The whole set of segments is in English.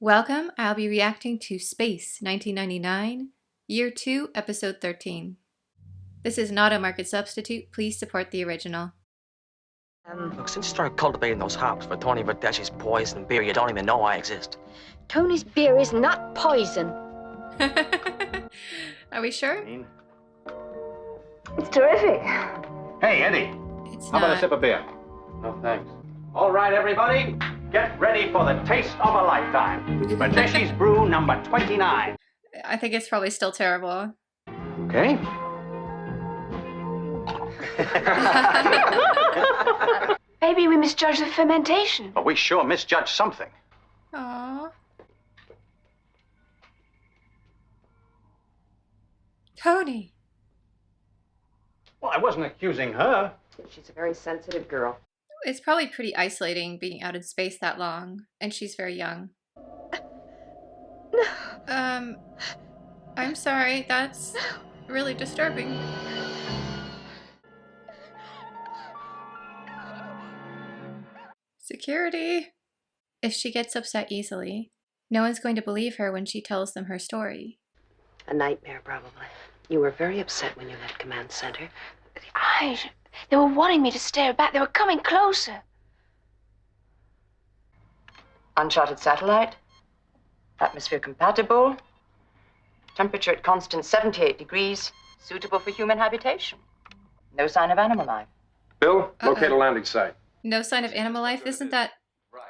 Welcome, I'll be reacting to Space 1999, Year 2, Episode 13. This is not a market substitute, please support the original. Look, since you started cultivating those hops for Tony Verdeschi's poison beer, you don't even know I exist. Tony's beer is not poison. Are we sure? It's terrific. Hey, Eddie. It's How about a not. sip of beer? No, thanks. All right, everybody. Get ready for the taste of a lifetime. Verdeschi's Brew number 29. I think it's probably still terrible. Okay. Maybe we misjudged the fermentation. But we sure misjudged something. Aww. Tony. Well, I wasn't accusing her. She's a very sensitive girl. It's probably pretty isolating being out in space that long, and she's very young. I'm sorry, that's really disturbing. Security. If she gets upset easily, no one's going to believe her when she tells them her story. A nightmare, probably. You were very upset when you left Command Center. The eyes, they were wanting me to stare back. They were coming closer. Uncharted satellite. Atmosphere compatible. Temperature at constant 78 degrees. Suitable for human habitation. No sign of animal life. Bill, locate a landing site. No sign of animal life? Isn't that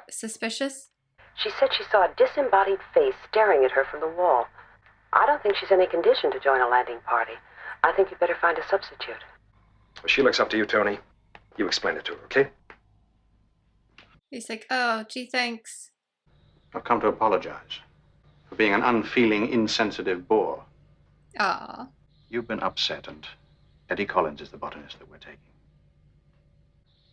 suspicious? She said she saw a disembodied face staring at her from the wall. I don't think she's in any condition to join a landing party. I think you'd better find a substitute. Well, she looks up to you, Tony. You explain it to her, okay? He's like, oh, gee, thanks. I've come to apologize for being an unfeeling, insensitive bore. Aw. You've been upset, and Eddie Collins is the botanist that we're taking.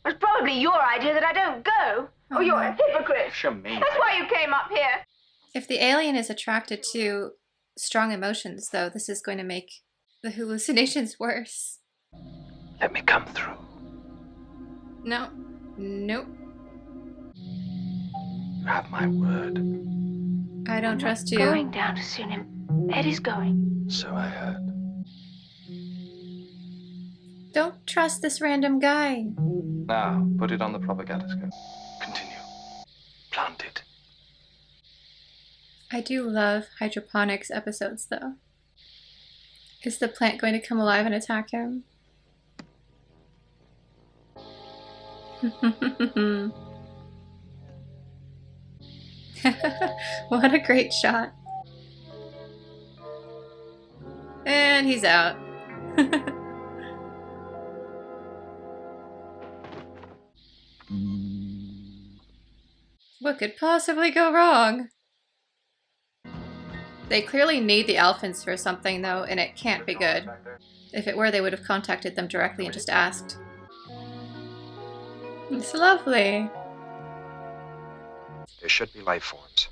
It's probably your idea that I don't go. Oh, you're a hypocrite. Shameen. That's why you came up here. If the alien is attracted to strong emotions, though, this is going to make the hallucinations worse. Let me come through. No. Nope. You have my word. I don't trust you. Going down to see him. Eddie's going. So I heard. Don't trust this random guy. Now, put it on the propagandoscope. Continue. Plant it. I do love hydroponics episodes, though. Is the plant going to come alive and attack him? What a great shot. And he's out. What could possibly go wrong? They clearly need the Alphans for something, though, and it can't be good. If it were, they would have contacted them directly and just asked. It's lovely. There should be life forms.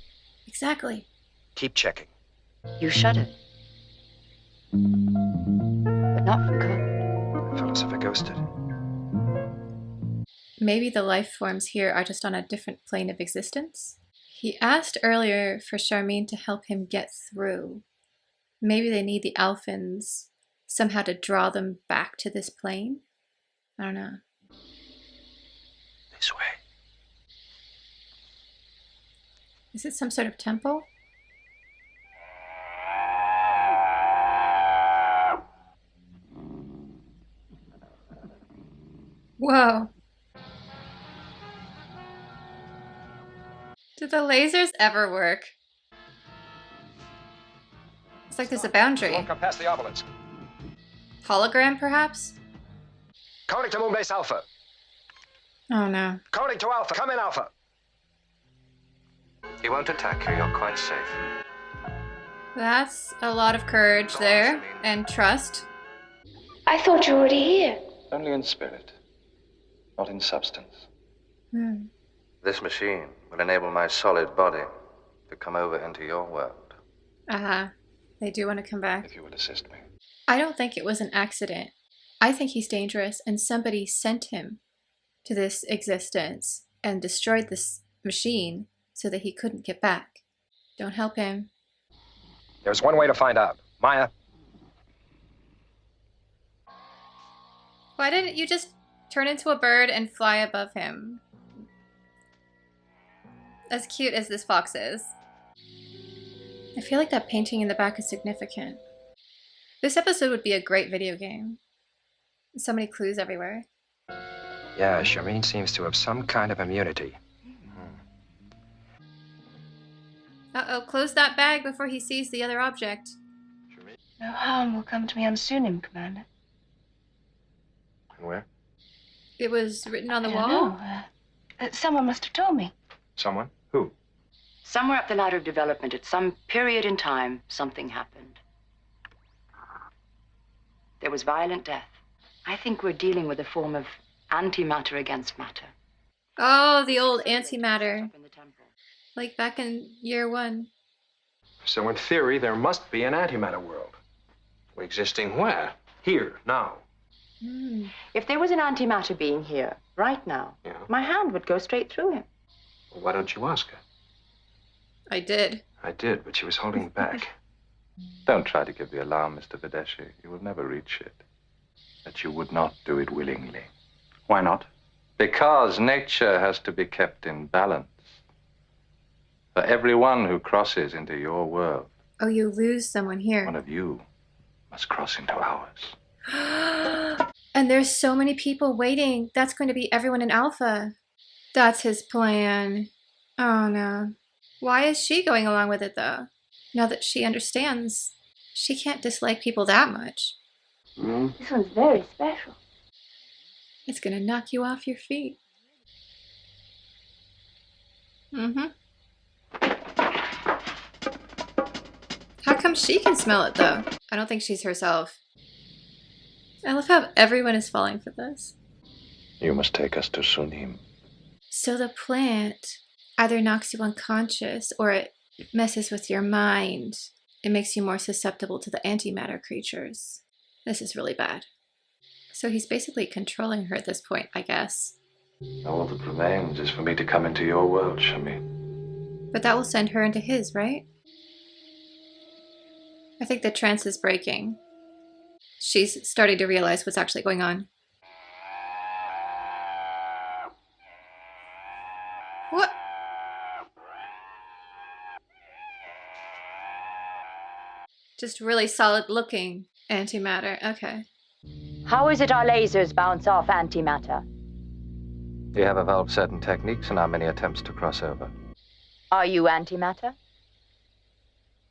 Exactly. Keep checking. You shuddered. But not from cold. I felt as if I ghosted. Maybe the life forms here are just on a different plane of existence? He asked earlier for Charmaine to help him get through. Maybe they need the Alphans somehow to draw them back to this plane? I don't know. This way. Is it some sort of temple? Whoa. Do the lasers ever work? It's like there's a boundary. Won't come past the obelisk. Hologram, perhaps? Calling to Moonbase Alpha. Oh no. Calling to Alpha. Come in, Alpha. He won't attack you. You're quite safe. That's a lot of courage there, and trust. I thought you were already here. Only in spirit, not in substance. Hmm. This machine will enable my solid body to come over into your world. They do want to come back. If you would assist me. I don't think it was an accident. I think he's dangerous, and somebody sent him to this existence and destroyed this machine so that he couldn't get back. Don't help him. There's one way to find out. Maya, Why didn't you just turn into a bird and fly above him? As cute as this fox is. I feel like that painting in the back is significant. This episode would be a great video game. So many clues everywhere. yeah, Charmaine seems to have some kind of immunity. Uh-oh, close that bag before he sees the other object. No harm will come to me on Sunim, Commander. And where? It was written on the I wall? don't know. Someone must have told me. Someone? Who? Somewhere up the ladder of development, at some period in time, something happened. There was violent death. I think we're dealing with a form of antimatter against matter. Oh, the old antimatter. Up in the temple. Like back in year 1. So in theory, there must be an antimatter world. Existing where? Here, now. If there was an antimatter being here, right now, Yeah. my hand would go straight through him. Well, why don't you ask her? I did. I did, but she was holding back. Don't try to give the alarm, Mr. Videshi. You will never reach it. But you would not do it willingly. Why not? Because nature has to be kept in balance. For everyone who crosses into your world, Oh, you lose someone one here. of you must cross into ours. And there's so many people waiting. That's going to be everyone in Alpha. That's his plan. Oh no. Why is she going along with it though? Now that she understands, she can't dislike people that much. This one's very special. It's gonna knock you off your feet. How come she can smell it though? I don't think she's herself. I love how everyone is falling for this. You must take us to Sunim. So the plant either knocks you unconscious or it messes with your mind. It makes you more susceptible to the antimatter creatures. This is really bad. So he's basically controlling her at this point, I guess. All that remains is for me to come into your world, Shamin. But that will send her into his, right? I think the trance is breaking. She's starting to realize what's actually going on. What? Just really solid looking antimatter. Okay. How is it our lasers bounce off antimatter? We have evolved certain techniques in our many attempts to cross over. Are you antimatter?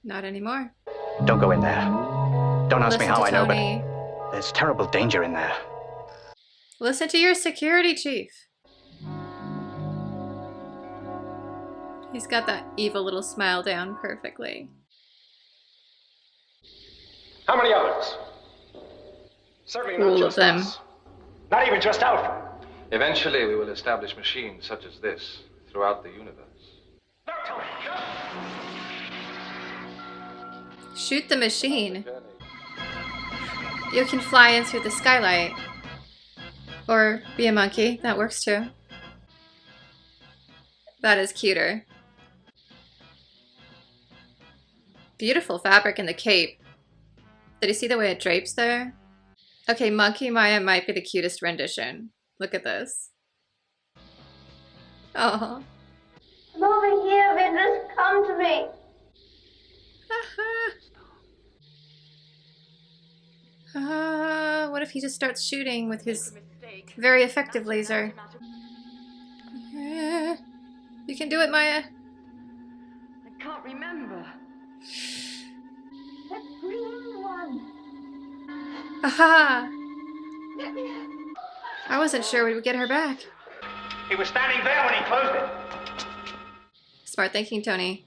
Not anymore. Don't go in there. Don't ask me Listen how to I know, Tony. but there's terrible danger in there. Listen to your security chief. He's got that evil little smile down perfectly. How many others? Certainly not All of just them. us. Not even just Alpha. Eventually, we will establish machines such as this throughout the universe. No, Tony, no. Shoot the machine. You can fly in through the skylight. Or be a monkey. That works too. That is cuter. Beautiful fabric in the cape. Did you see the way it drapes there? Okay, Monkey Maya might be the cutest rendition. Look at this. Oh. I'm over here, Vidrus. Come to me. What if he just starts shooting with his very effective laser? You can do it, Maya. I can't remember. The green one. Aha! I wasn't sure we would get her back. He was standing there when he closed it. Smart thinking, Tony.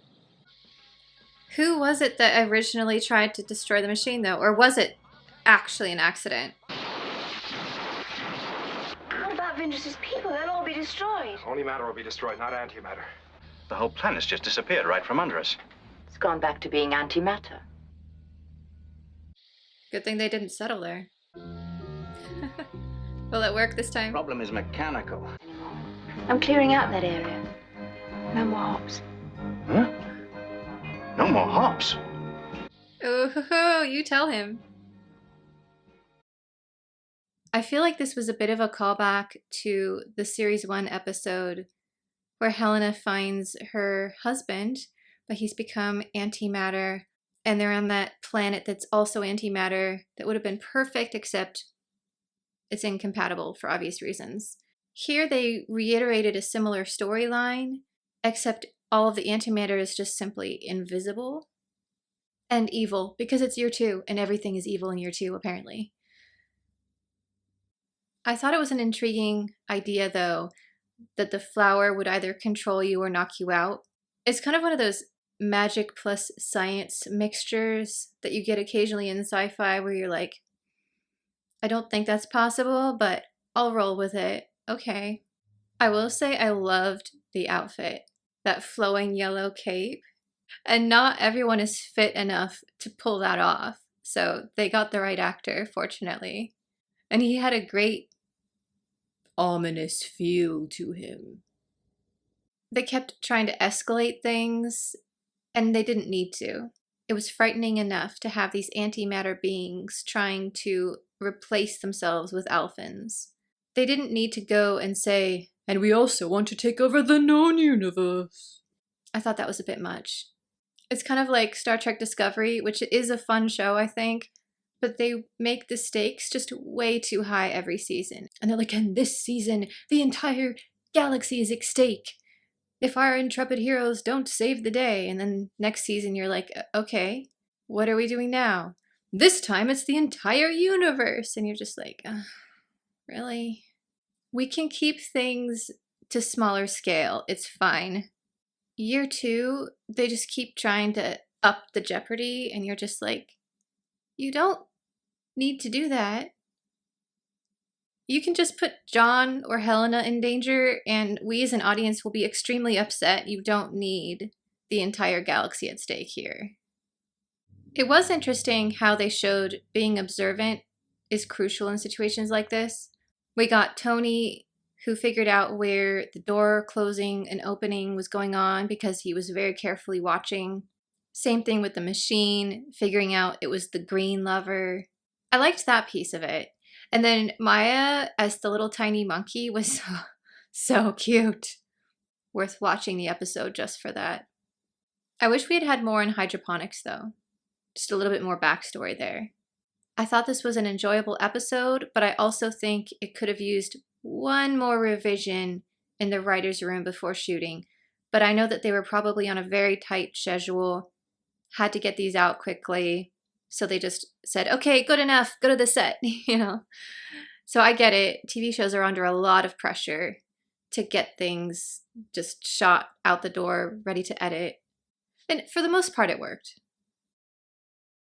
Who was it that originally tried to destroy the machine, though? Or was it actually an accident? What about Vidrus's people? They'll all be destroyed. Only matter will be destroyed, not antimatter. The whole planet's just disappeared right from under us. It's gone back to being antimatter. Good thing they didn't settle there. Will it work this time? Problem is mechanical. I'm clearing out that area. No more hops. Huh? more hops. Oh, you tell him. I feel like this was a bit of a callback to the series 1 episode where Helena finds her husband, but he's become antimatter, and they're on that planet that's also antimatter that would have been perfect, except it's incompatible for obvious reasons. Here they reiterated a similar storyline, except all of the antimatter is just simply invisible and evil, because it's year 2 and everything is evil in year 2 apparently. I thought it was an intriguing idea though, that the flower would either control you or knock you out. It's kind of one of those magic plus science mixtures that you get occasionally in sci-fi where you're like, I don't think that's possible, but I'll roll with it. Okay. I will say I loved the outfit, that flowing yellow cape, and not everyone is fit enough to pull that off. So they got the right actor, fortunately. And he had a great ominous feel to him. They kept trying to escalate things, and they didn't need to. It was frightening enough to have these antimatter beings trying to replace themselves with Alphans. They didn't need to go and say, and we also want to take over the known universe. I thought that was a bit much. It's kind of like Star Trek Discovery, which is a fun show, I think, but they make the stakes just way too high every season. And they're like, and this season, the entire galaxy is at stake if our intrepid heroes don't save the day. And then next season, you're like, okay, what are we doing now? This time it's the entire universe. And you're just like, really? We can keep things to smaller scale. It's fine. Year 2, they just keep trying to up the jeopardy. And you're just like, you don't need to do that. You can just put John or Helena in danger, and we as an audience will be extremely upset. You don't need the entire galaxy at stake here. It was interesting how they showed being observant is crucial in situations like this. We got Tony, who figured out where the door closing and opening was going on because he was very carefully watching. Same thing with the machine, figuring out it was the green lever. I liked that piece of it. And then Maya as the little tiny monkey was so cute. Worth watching the episode just for that. I wish we had had more in hydroponics though. Just a little bit more backstory there. I thought this was an enjoyable episode, but I also think it could have used one more revision in the writer's room before shooting. But I know that they were probably on a very tight schedule, had to get these out quickly. So they just said, okay, good enough, go to the set, you know. So I get it. TV shows are under a lot of pressure to get things just shot out the door, ready to edit. And for the most part, it worked.